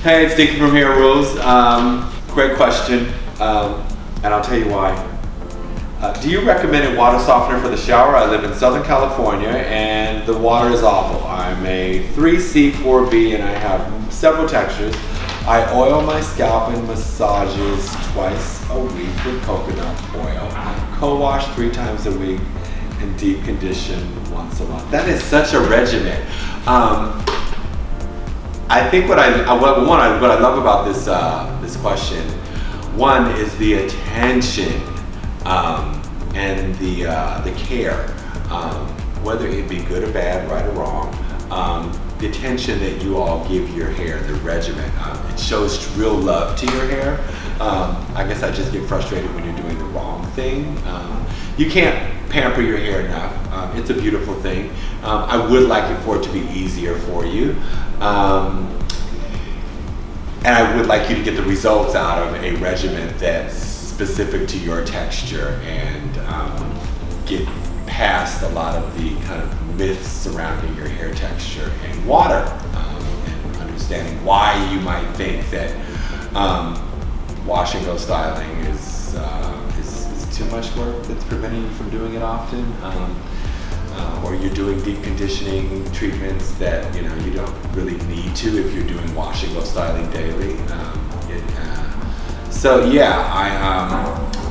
Hey, it's Dickey from Hair Rules. Great question, and I'll tell you why. Do you recommend a water softener for the shower? I live in Southern California and the water is awful. I'm a 3C, 4B, and I have several textures. I oil my scalp and massages twice a week with coconut oil. Co-wash 3 times a week and deep condition once a month. That is such a regimen. I think what I love about this this question, one is the attention and the care, whether it be good or bad, right or wrong. The attention that you all give your hair, the regimen, it shows real love to your hair. I guess I just get frustrated when you're doing the wrong thing. You can't pamper your hair enough. It's a beautiful thing. I would like it for it to be easier for you. And I would like you to get the results out of a regimen that's specific to your texture and get past a lot of the kind of myths surrounding your hair texture and water, and understanding why you might think that wash and go styling is too much work that's preventing you from doing it often, or you're doing deep conditioning treatments that you don't really need to if you're doing wash and go styling daily. So yeah,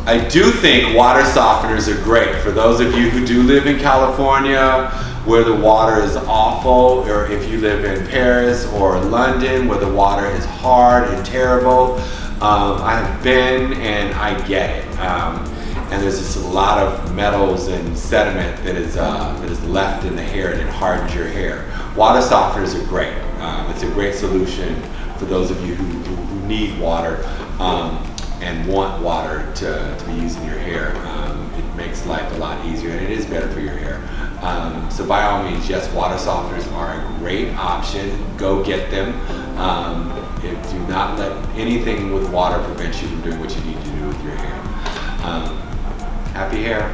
I do think water softeners are great for those of you who do live in California where the water is awful, or if you live in Paris or London where the water is hard and terrible. I have been and I get it. And there's just a lot of metals and sediment that is left in the hair and it hardens your hair. Water softeners are great. It's a great solution for those of you who need water and want water to be used in your hair. It makes life a lot easier and it is better for your hair. So by all means, yes, water softeners are a great option. Go get them. Do not let anything with water prevent you from doing what you need to do with your hair. Happy hair.